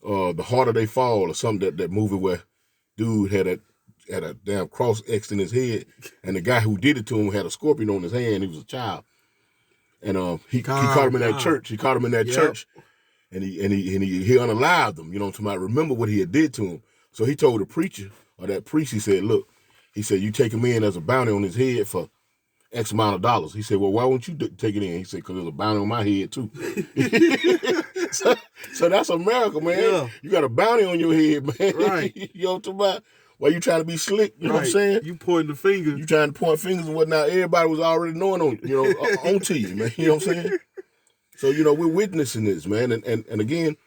The Harder They Fall or something, that movie where dude had a damn cross X in his head, and the guy who did it to him had a scorpion on his hand. He was a child, and he caught him in that church. He caught him in that church, and he unalived him. You know, to remember what he had did to him. So he told the preacher or that priest, he said, "Look," he said, "you take him in as a bounty on his head for X amount of dollars." He said, "Well, why won't you take it in?" He said, "Because there's a bounty on my head too." so that's America, man. Yeah. You got a bounty on your head, man. Right. You know what I'm talking about? Why you trying to be slick? You know what I'm saying? You pointing the finger. You trying to point fingers and whatnot. Everybody was already knowing onto you, man. You know what I'm saying? So, we're witnessing this, man. And again,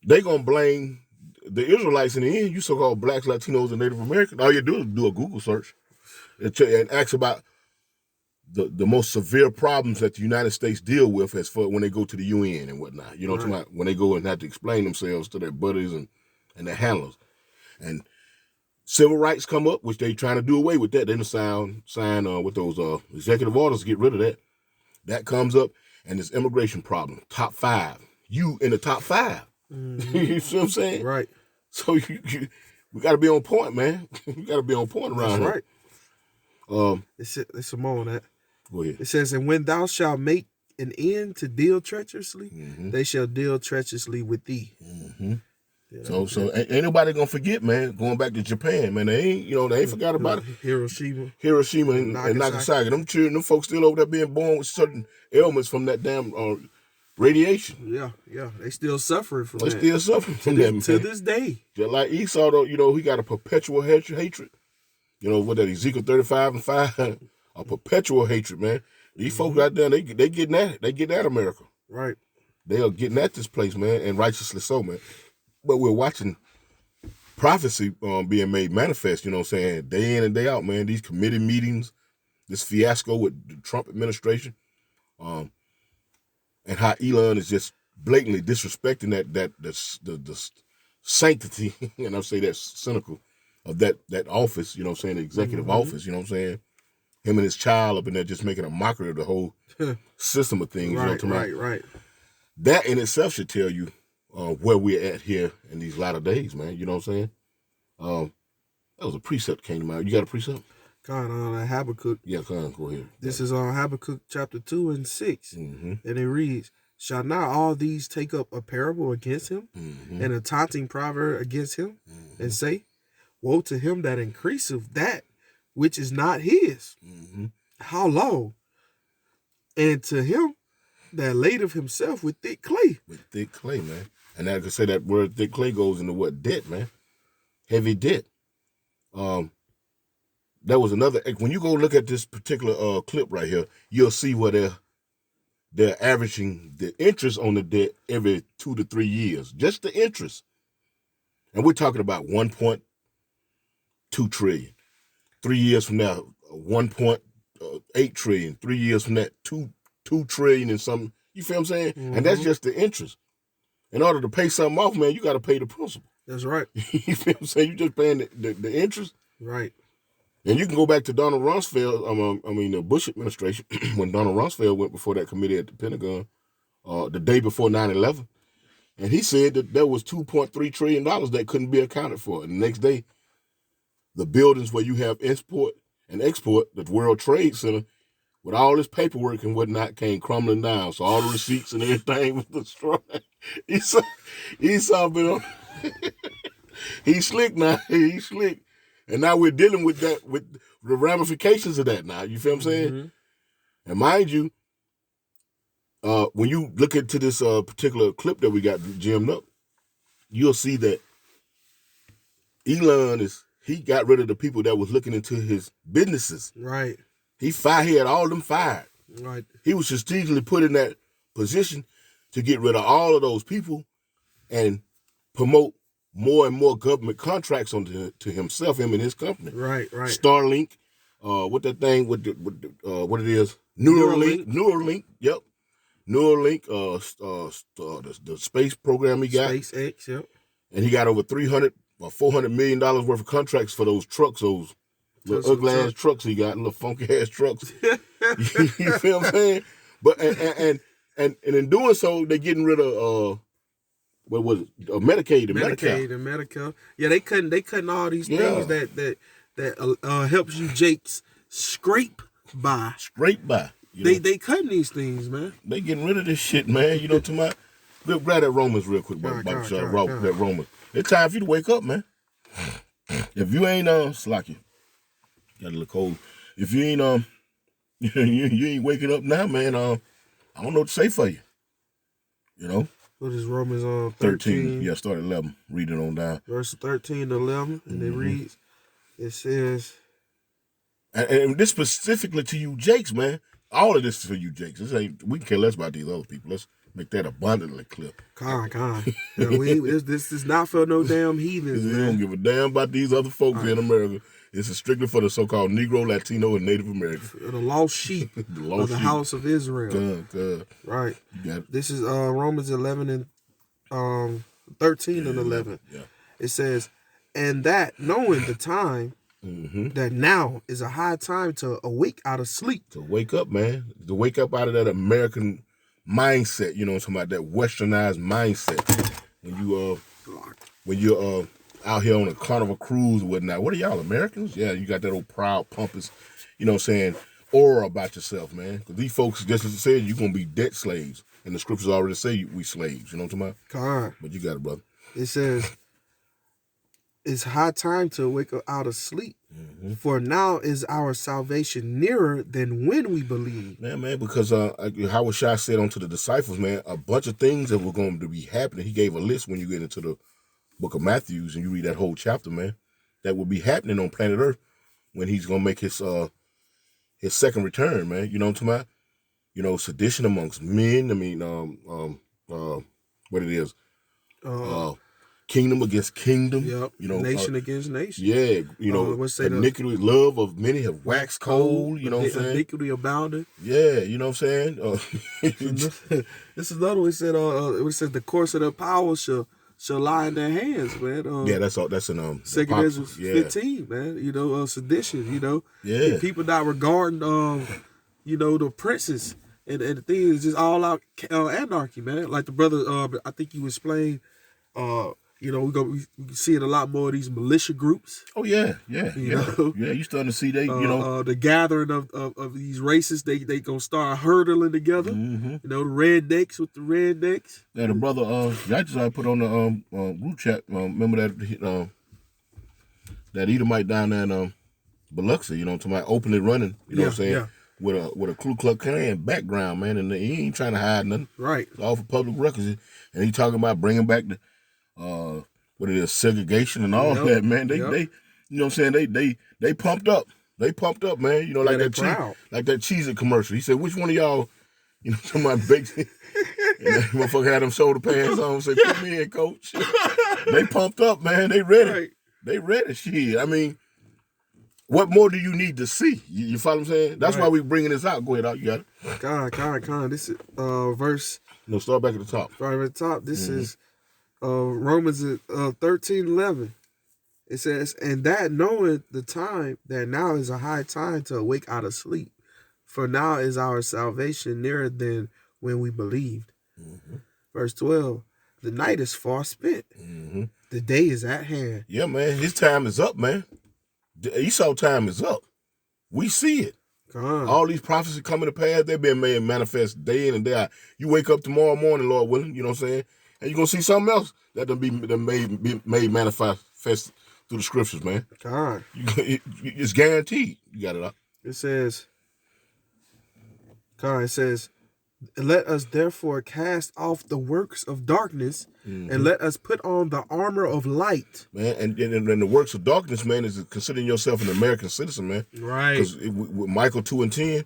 they gonna blame the Israelites in the end. You so-called blacks, Latinos, and Native Americans. All you do is do a Google search and ask about the most severe problems that the United States deal with as for when they go to the UN and whatnot. You know what I'm talking about? When they go and have to explain themselves to their buddies and their handlers. And civil rights come up, which they trying to do away with that. They didn't sign with those executive orders to get rid of that. That comes up, and this immigration problem, top 5. You in the top 5. Mm-hmm. You see what I'm saying? Right. So we got to be on point, man. We got to be on point around here. Right. It's some more on that. Go ahead. It says, "And when thou shalt make an end to deal treacherously, mm-hmm. they shall deal treacherously with thee." Mm-hmm. So ain't nobody gonna forget, man. Going back to Japan, man, they ain't forgot about it. Hiroshima and Nagasaki. Them folks still over there being born with certain ailments from that damn radiation. Yeah, they still suffering from that. They still suffering from that, man. To this day. Just like Esau, though, he got a perpetual hatred. What that Ezekiel 35:5, a perpetual hatred, man. These folks out there, they getting at it. They getting at America. Right. They are getting at this place, man, and righteously so, man. But we're watching prophecy being made manifest, you know what I'm saying, day in and day out, man. These committee meetings, this fiasco with the Trump administration, and how Elon is just blatantly disrespecting the sanctity, and I'll say that's cynical, of that office, you know what I'm saying, the executive office, you know what I'm saying. Him and his child up in there just making a mockery of the whole system of things. Right. That in itself should tell you where we're at here in these latter days, man. You know what I'm saying? That was a precept that came to mind. You got a precept? Habakkuk. Yeah, go ahead. This is on Habakkuk chapter 2 and 6. Mm-hmm. And it reads, "Shall not all these take up a parable against him, and a taunting proverb against him, and say, Woe to him that increaseth that which is not his. How long? And to him that ladeth himself with thick clay." With thick clay, man. And I could say that word thick clay goes into what? Debt, man. Heavy debt. That was another. When you go look at this particular clip right here, you'll see where they're averaging the interest on the debt every 2 to 3 years. Just the interest. And we're talking about 1.2 trillion. 3 years from now, 1.8 trillion. 3 years from that, 2 trillion and something. You feel what I'm saying? Mm-hmm. And that's just the interest. In order to pay something off, man, you got to pay the principal. That's right. You feel what I'm saying? You just paying the interest. Right. And you can go back to Donald Rumsfeld, the Bush administration, when Donald Rumsfeld went before that committee at the Pentagon the day before 9/11. And he said that there was $2.3 trillion that couldn't be accounted for. And the next day, the buildings where you have import and export, the World Trade Center, with all this paperwork and whatnot, came crumbling down. So all the receipts and everything was destroyed. Esau been on. He's slick now. He's slick. And now we're dealing with that, with the ramifications of that now. You feel what I'm saying? Mm-hmm. And mind you, when you look into this particular clip that we got gemmed up, you'll see that Elon he got rid of the people that was looking into his businesses. Right. He had all of them fired. Right. He was strategically put in that position to get rid of all of those people and promote more and more government contracts to himself, him and his company. Right. Starlink, what that thing what it is? Neuralink. Yep. Neuralink, the space program he got. SpaceX, yep. And he got over $300 or $400 million worth of contracts for those trucks, those Little ugly ass trucks he got, little funky ass trucks. You feel what I'm saying? But and in doing so, they're getting rid of what was it? Medicaid and Medicare. Medicaid and Medicare. Yeah, they cutting all these things that helps you Jakes scrape by. Straight by. They cutting these things, man. They getting rid of this shit, man. You know, to my grab that Romans real quick, brother. That Romans. It's time for you to wake up, man. If you ain't Slacky, got a little cold. If you ain't you ain't waking up now, man. I don't know what to say for you. You know. What is Romans 13? Yeah, start at 11. Read it on down. Verse 13 to 11, and it reads, it says, and this specifically to you, Jakes, man. All of this is for you, Jakes. We can care less about these other people. Let's make that abundantly clear. Con. Yeah, this is not for no damn heathens, man. We don't give a damn about these other folks in America. This is strictly for the so-called Negro, Latino, and Native Americans. The lost sheep of the house of Israel. God. Right. This is Romans 11 and 13 and 11. Yeah. It says, and that knowing the time, that now is a high time to awake out of sleep. To wake up, man. To wake up out of that American mindset, you know what I'm talking about, that westernized mindset. When you're out here on a carnival cruise or whatnot. What are y'all, Americans? Yeah, you got that old proud, pompous, you know what I'm saying, aura about yourself, man. Because these folks, just as I said, you're going to be debt slaves. And the scriptures already say we slaves, you know what I'm talking about? God. But you got it, brother. It says, it's high time to wake up out of sleep. For now is our salvation nearer than when we believe. Man, because Howard Shah said unto the disciples, man, a bunch of things that were going to be happening. He gave a list when you get into the book of Matthew and you read that whole chapter, man, that will be happening on planet Earth when he's going to make his second return, man. You know what I'm talking about? You know, sedition amongst men. I mean, what it is. Kingdom against kingdom. Yep. You know, nation against nation. Yeah. You know, iniquity, love of many have waxed cold. You know what I'm saying? Iniquity abounded. Yeah. You know what I'm saying? This is another one. It said the course of their power shall lie in their hands, man. Yeah, that's all. That's in 2 Ezra 15, man. You know, sedition. You know, yeah. People not regarding, you know, the princes and the thing is just all out anarchy, man. Like the brother, I think you explained. You know, we see it a lot more of these militia groups. Oh yeah. You know? Yeah, you starting to see they, you know, the gathering of these races. They gonna start hurdling together. You know, the rednecks with the rednecks. Yeah, the brother I just put on the group chat. Remember that that Edomite down there in Biloxi. You know, to my openly running. You know what I'm saying? Yeah. With a Ku Klux Klan background, man, and he ain't trying to hide nothing. Right. It's all for public records, and he talking about bringing back the what it is, segregation and all that, man. They you know what I'm saying, they pumped up. They pumped up, man. You know, like that Cheez-It commercial. He said, which one of y'all, you know, somebody baked and that motherfucker had them shoulder pads on, said, put me in, coach. They pumped up, man. They ready. Right. They ready. Shit. I mean, what more do you need to see? You follow what I'm saying? That's why we bringing this out. Go ahead, out. You got it. God. This is verse. No, start back at the top. Start at the top. This is Romans 13:11. It says, and that knowing the time, that now is a high time to awake out of sleep. For now is our salvation nearer than when we believed. Verse 12, the night is far spent. The day is at hand. Yeah, man. His time is up, man. Esau time is up. We see it. All these prophecies coming to pass, they've been made manifest day in and day out. You wake up tomorrow morning, Lord willing, you know what I'm saying? And you're going to see something else that be made manifest through the scriptures, man. It's guaranteed. You got it up. It says, let us therefore cast off the works of darkness and let us put on the armor of light. Man, and the works of darkness, man, is considering yourself an American citizen, man. Right. Because with Michael 2:10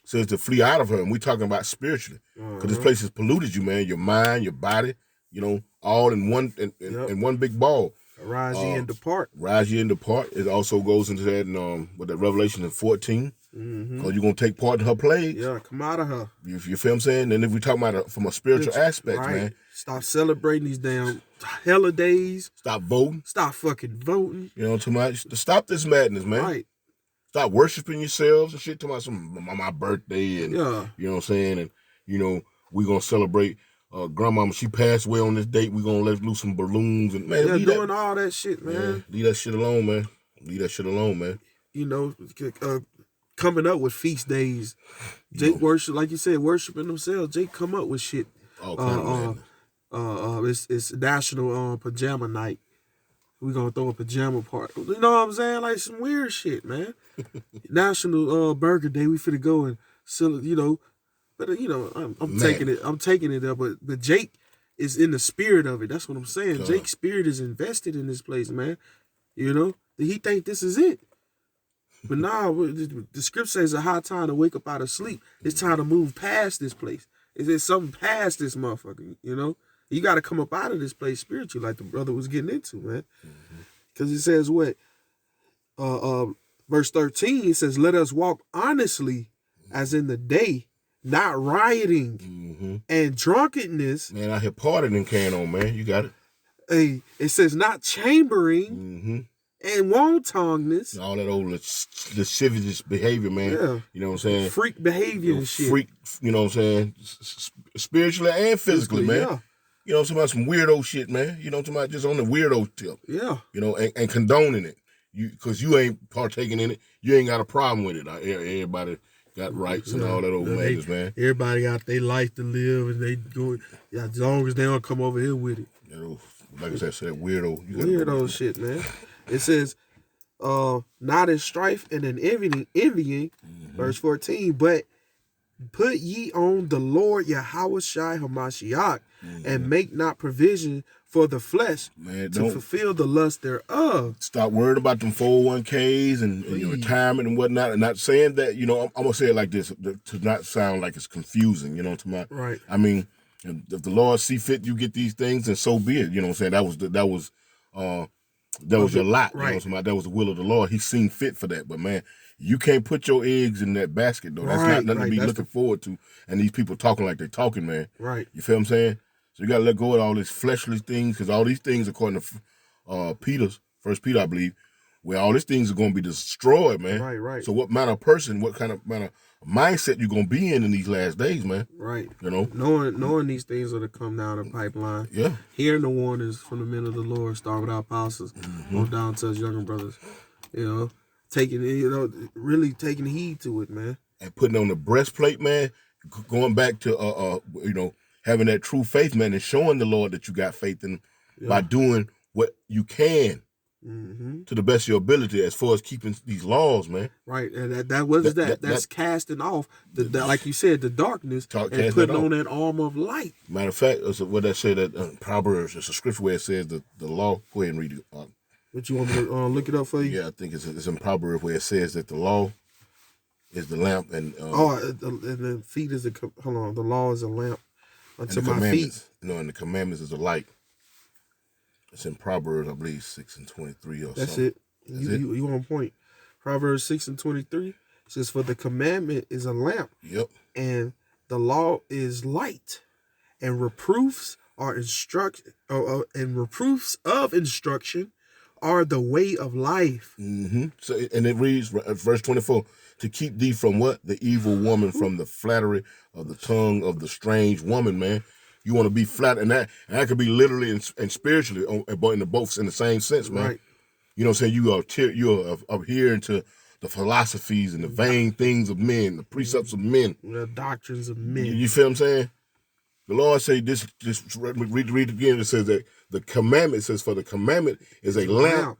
says to flee out of her, and we're talking about spiritually. Because this place has polluted you, man, your mind, your body, you know, all in one in one big ball. Rise ye and depart. Rise ye and depart. It also goes into that in with that Revelation in 14. Because you're going to take part in her plagues. Yeah, come out of her. You feel what I'm saying? And if we talk about it from a spiritual aspect, man. Stop celebrating these damn holidays. Stop voting. Stop fucking voting. You know, too much. Stop this madness, man. Right. Start worshiping yourselves and shit. Talking about my birthday and Yeah. you know what I'm saying, and we gonna celebrate. Grandmama, she passed away on this date. We gonna let loose some balloons and man, doing all that shit, man. Leave that shit alone, man. Leave that shit alone, man. Coming up with feast days. Jake worship, like you said, worshiping themselves. Jake come up with shit. All kind of It's National Pajama Night. We gonna throw a pajama party. You know what I'm saying? Like some weird shit, man. National Burger Day. We finna go and but I'm taking it there. But Jake is in the spirit of it. That's what I'm saying. Jake's spirit is invested in this place, man. He think this is it. But now the script says it's a high time to wake up out of sleep. It's time to move past this place. It's something past this motherfucker, You got to come up out of this place spiritually, like the brother was getting into, man. Because it says what? Verse 13, it says, let us walk honestly as in the day, not rioting and drunkenness. Man, I here partying can on, man. You got it. It says not chambering and wantonness. All that old lascivious behavior, man. Yeah. You know what I'm saying? Freak behavior and shit. Freak, you know what I'm saying? Spiritually and physically, man. Yeah. You know what I'm talking about? Some weirdo shit, man. You know what I'm talking about? Just on the weirdo tip. Yeah. And condoning it. Because you ain't partaking in it. You ain't got a problem with it. Everybody got rights and all that old madness, man. Everybody got their life to live, and they go as long as they don't come over here with it. Like I said, weirdo. Weirdo shit, man. It says, not in strife and in envying, verse 14, but put ye on the Lord Yahushua Hamashiach, and make not provision for the flesh to fulfill the lust thereof. Stop worrying about them 401ks and your retirement and whatnot. And not saying that, I'm going to say it like this to not sound like it's confusing, you know what I'm talking about? Right. I mean, if the Lord see fit you get these things, then so be it. You know what I'm saying? That was your lot. Right. You know what I'm talking about? That was the will of the Lord. He seen fit for that. But, man, you can't put your eggs in that basket, though. That's not nothing to be looking forward to. And these people talking like they're talking, man. Right. You feel what I'm saying? So you got to let go of all these fleshly things, because all these things, according to First Peter, I believe, where all these things are going to be destroyed, man. Right. So what manner of person, what kind of mindset you going to be in these last days, man? Right. Knowing these things are to come down the pipeline. Yeah. Hearing the warnings from the men of the Lord, start with our apostles, on down to us younger brothers. Really taking heed to it, man. And putting on the breastplate, man, going back to, having that true faith, man, and showing the Lord that you got faith in by doing what you can to the best of your ability as far as keeping these laws, man. Right, and that's casting off, like you said, the darkness and putting on that armor of light. Matter of fact, what that say that Proverbs, it's a scripture where it says that the law, go ahead and read it. But you want me to look it up for you? Yeah, I think it's in Proverbs where it says that the law is the lamp and and the feet is the law is a lamp unto my feet. And the commandments is a light. It's in Proverbs, I believe, 6:23 or That's something. it. You on point. Proverbs 6:23 says, "For the commandment is a lamp, and the law is light, and reproofs of instruction are the way of life." So, and it reads, verse 24, to keep thee from what? The evil woman, from the flattery of the tongue of the strange woman, man. You want to be flat, and that could be literally and spiritually, but in the same sense, man. Right. You know what I'm saying? You are adhering to the philosophies and the vain things of men, the precepts of men. The doctrines of men. You feel what I'm saying? The Lord say this read it again. It says that the commandment says, for the commandment is a lamp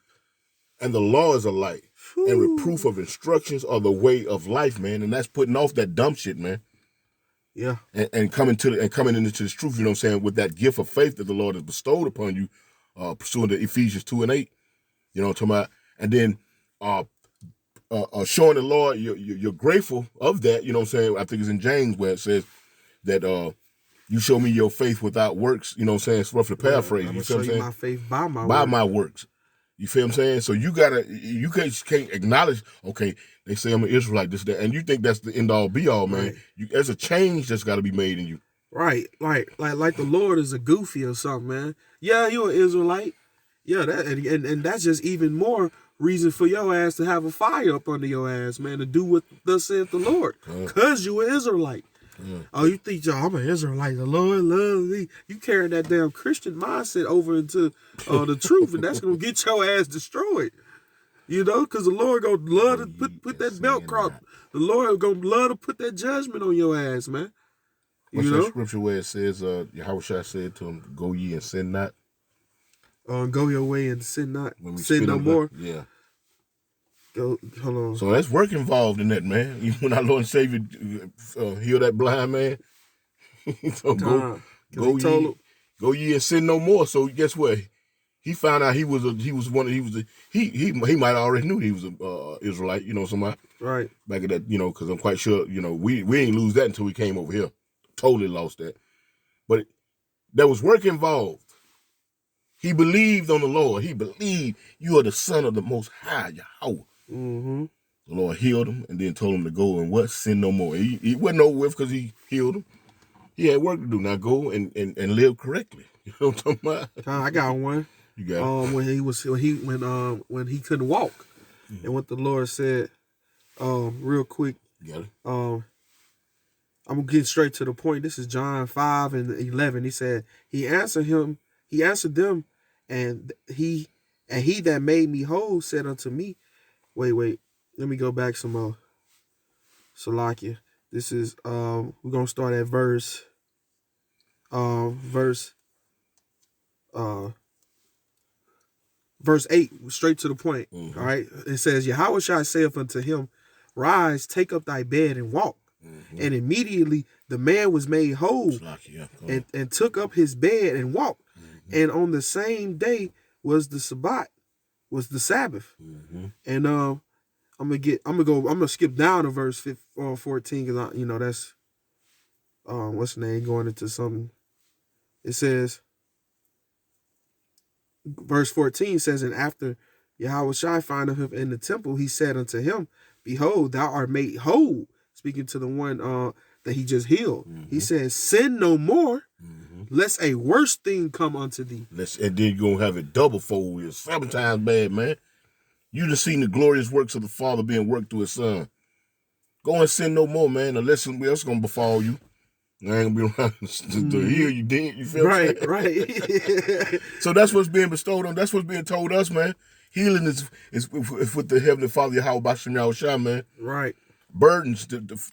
and the law is a light. And reproof of instructions are the way of life, man. And that's putting off that dumb shit, man. Yeah. And coming into this truth, you know what I'm saying, with that gift of faith that the Lord has bestowed upon you, pursuing the Ephesians 2:8. You know what I'm talking about? And then showing the Lord you're grateful of that, you know what I'm saying? I think it's in James where it says that you show me your faith without works, you know what I'm saying? It's roughly paraphrased. I'm you feel what I'm saying? My faith by my works. You feel what I'm saying? So you can't acknowledge, okay, they say I'm an Israelite, this, that, and you think that's the end all be all, man. Right. There's a change that's got to be made in you. Right. Like the Lord is a goofy or something, man. Yeah, you're an Israelite. Yeah, that and that's just even more reason for your ass to have a fire up under your ass, man, to do what thus saith the Lord. Because you an Israelite. Oh, you think, I'm an Israelite, the Lord loves me. You carrying that damn Christian mindset over into the truth, and that's going to get your ass destroyed. You know, because the Lord going to love to put that belt crop. The Lord going to love to put that judgment on your ass, man. What's that scripture where it says, Yahushua said to him, go ye and sin not? Go your way and sin not. Sin no more. Yeah. Go, hold on. So that's work involved in that, man. Even when our Lord and Savior heal that blind man, so go ye and sin no more. So guess what? He found out he might already knew he was a Israelite, somebody. Right. Back at that, because I'm quite sure, we didn't lose that until we came over here. Totally lost that. But there was work involved. He believed on the Lord. He believed you are the Son of the Most High, Yahweh. Mm-hmm. The Lord healed him and then told him to go and sin no more. He wasn't over with because he healed him. He had work to do. Now go and live correctly. You know what I'm talking about? I got one. You got it. When he couldn't walk, and what the Lord said, real quick. You got it. I'm gonna get straight to the point. This is John 5:11. He said, He answered them, and he that made me whole said unto me, wait, let me go back some more. Salakia. This is we're gonna start at verse 8, straight to the point. Mm-hmm. All right. It says, Yahushua saith unto him, rise, take up thy bed and walk. Mm-hmm. And immediately the man was made whole and took up his bed and walked. Mm-hmm. And on the same day was the Sabbath, Sabbath. Mm-hmm. And I'm gonna skip down to verse 14 because that's what's the name going into something. It says, verse 14 says, and after Yahushua findeth him in the temple, he said unto him, behold, thou art made whole. Speaking to the one that he just healed. Mm-hmm. He says, sin no more, lest a worse thing come unto thee. And then you're going to have it double fold. It's 7 times bad, man. You just seen the glorious works of the Father being worked through his Son. Go and sin no more, man, unless something else going to befall you. I ain't going to be around to heal you, dead. You feel right? So that's what's being bestowed on. That's what's being told us, man. Healing is with the Heavenly Father, Yahweh B'Shem Yahushua, man. Right. Burdens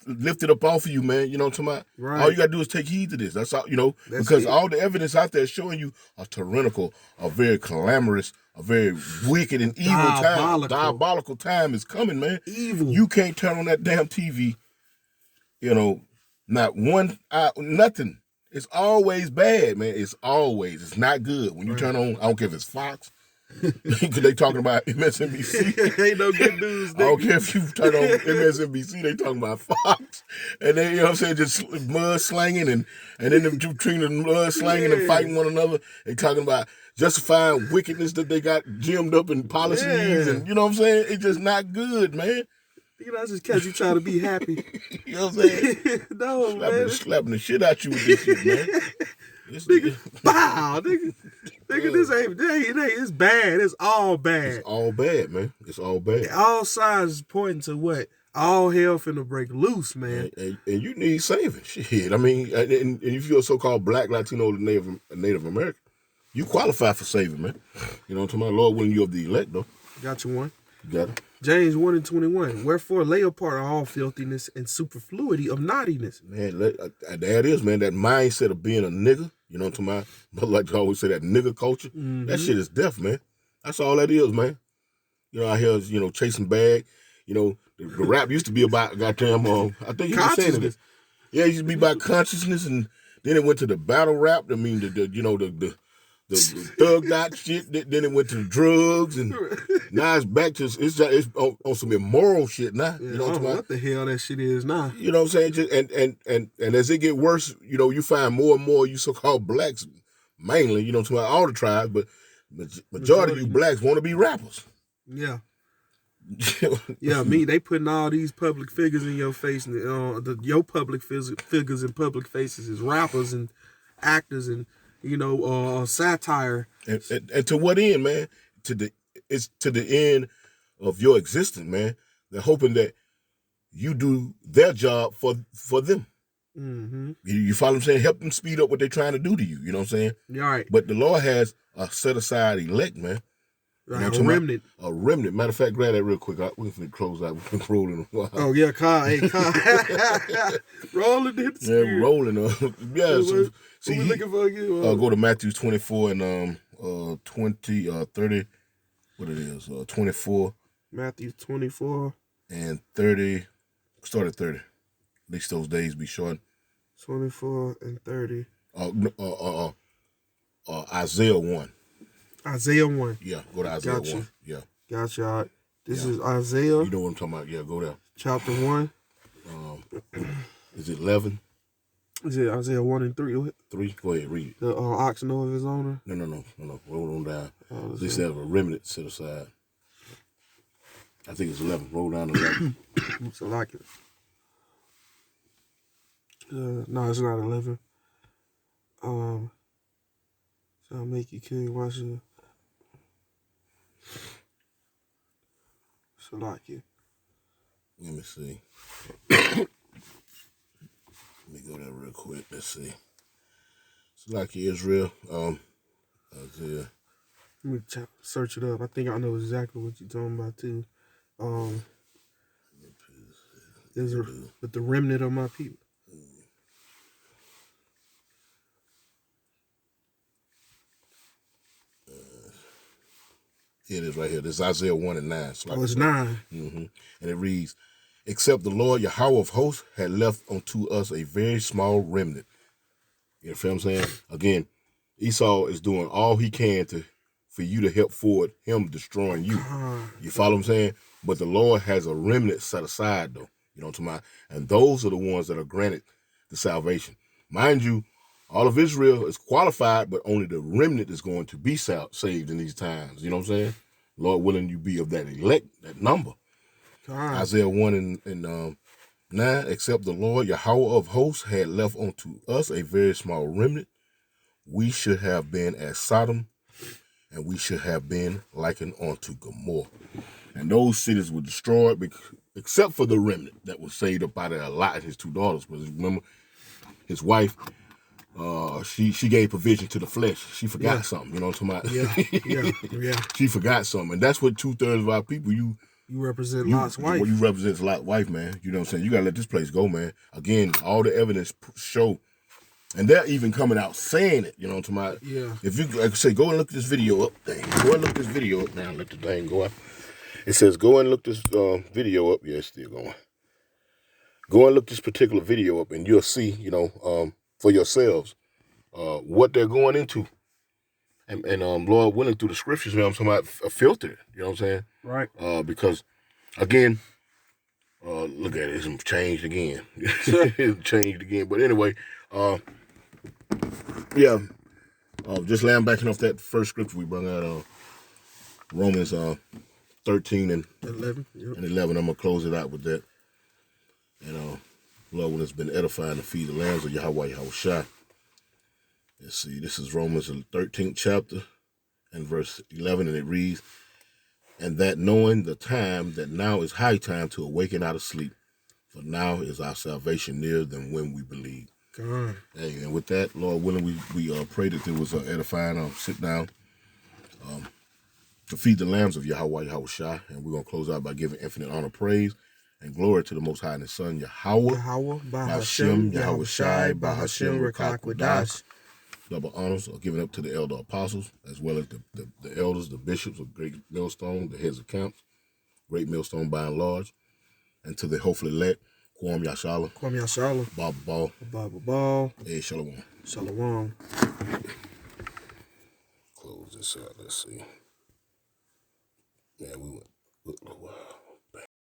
lifted up off of you, man. You know what I'm talking about? Right. All you gotta do is take heed to this. That's all, because all the evidence out there is showing you a tyrannical, a very clamorous, a very wicked and evil time. Diabolical time is coming, man. Evil. You can't turn on that damn TV, not one, nothing. It's always bad, man. It's not good. When you turn on, I don't care if it's Fox, because they talking about MSNBC. Ain't no good news. I don't care if you turn on MSNBC, they talking about Fox. And they, just mud slanging and then between the mud slanging and fighting one another, they talking about justifying wickedness that they got gemmed up in policies and you know what I'm saying? It's just not good, man. I just catch you trying to be happy. You know what I'm saying? No, man. Slapping the shit out you with this shit, man. Nigga, bow, nigga, this ain't, it's bad. It's all bad. It's all bad, man. It's all bad. All signs is pointing to what? All hell finna break loose, man. And you need saving. Shit. I mean, and if you're a so-called black, Latino, Native American, you qualify for saving, man. You know what I'm talking about? Lord willing, you of the elect, though. Got you one. You got it. James 1:21. Wherefore lay apart all filthiness and superfluity of naughtiness. Man, there it is, man. That mindset of being a nigga, you know what I'm talking about? But like I always say, that nigga culture, that shit is death, man. That's all that is, man. Out here, chasing bag. The rap used to be about goddamn, I think you were saying this. Yeah, it used to be about consciousness, and then it went to the battle rap. I mean, the thug out shit. Then it went to the drugs, and now it's back to it's on some immoral shit now. Yeah, you know what I'm talking about? What the hell that shit is now? You know what I'm saying? And as it get worse, you find more and more you so-called blacks, mainly, you know what I'm talking about, all the tribes, but majority of you blacks want to be rappers. Yeah. Yeah, they putting all these public figures in your face, and your public figures in public faces is rappers and actors and satire. And to what end, man? To the end of your existence, man. They're hoping that you do their job for them. Mm-hmm. You follow what I'm saying? Help them speed up what they're trying to do to you. You know what I'm saying? You're right. But the Lord has a set aside elect, man. Right, a remnant. A remnant. Matter of fact, grab that real quick. We're going to close out. We've been rolling a while. Oh, yeah, rolling in the spirit. Yeah, rolling. Yeah. What we looking for again? Go to Matthew 24 and 30. What it is? 24. Matthew 24. And 30. Start at 30. At least those days be short. 24 and 30. Isaiah 1. Isaiah 1. Yeah, go to Isaiah 1. Yeah. Gotcha. This is Isaiah. You know what I'm talking about. Yeah, go there. Chapter 1. Is it 11? Is it Isaiah 1 and 3? 3? Go ahead, read it. The ox know of his owner? No. Roll on down. They said a remnant set aside. I think it's 11. Roll down to 11. So like it. No, it's not 11. Shall make you king, watch it. So like it. Let me see. Let me go there real quick. Let's see. So like Israel. Isaiah. Let me search it up. I think I know exactly what you're talking about too. With the remnant of my people. Here it is right here. This is Isaiah 1 and 9. So It's 9. Mm-hmm. And it reads, except the Lord Yahweh of hosts had left unto us a very small remnant. You know what I'm saying? Again, Esau is doing all he can for you to help forward him destroying you. You follow what I'm saying? But the Lord has a remnant set aside, though. You know what I'm talking about? And those are the ones that are granted the salvation. Mind you, all of Israel is qualified, but only the remnant is going to be saved in these times. You know what I'm saying? Lord willing, you be of that elect, that number. Isaiah 1 and 9, except the Lord Yahweh of hosts had left unto us a very small remnant, we should have been as Sodom, and we should have been likened unto Gomorrah. And those cities were destroyed, except for the remnant that was saved up out of Lot and his 2 daughters. But remember, his wife, she gave provision to the flesh. She forgot something, you know what I'm talking about? Yeah. She forgot something. And that's what 2/3 of our people, you represent Lot's wife. Well, you represent Lot's wife, man. You know what I'm saying? You got to let this place go, man. Again, all the evidence show, and they're even coming out saying it, you know what I'm talking about? Yeah. If you, like I say, go and look this video up. Go and look this video up now. Let the thing go up. It says, go and look this video up. Yeah, it's still going. Go and look this particular video up, and you'll see, for yourselves, what they're going into. And Lord willing, through the scriptures, you know what I'm talking about, filtered, you know what I'm saying? Right. Because, again, look at it, it's changed again. It's changed again. But anyway, just laying back off that first scripture we brought out, Romans 13 and 11. Yep. And 11. I'm going to close it out with that. And Lord, when it's been edifying to feed the lambs of Yahweh Shai. Let's see, this is Romans 13th chapter and verse 11, and it reads, and that knowing the time, that now is high time to awaken out of sleep, for now is our salvation nearer than when we believe. God. Hey, and with that, Lord willing, we pray that there was an edifying sit down to feed the lambs of Yahweh Shai, and we're going to close out by giving infinite honor, praise, and glory to the Most High and His Son, Yahweh, Bahashem, Yahweh Shai, Bahashem, Rekak Wadash. Double honors are given up to the elder apostles, as well as the elders, the bishops of Great Millstone, the heads of camps, Great Millstone by and large, and to the hopefully elect, Kwam Yashala, Baba Ball, Hey, Shalom. Shalom. Close this out, let's see. Yeah, we went, wow.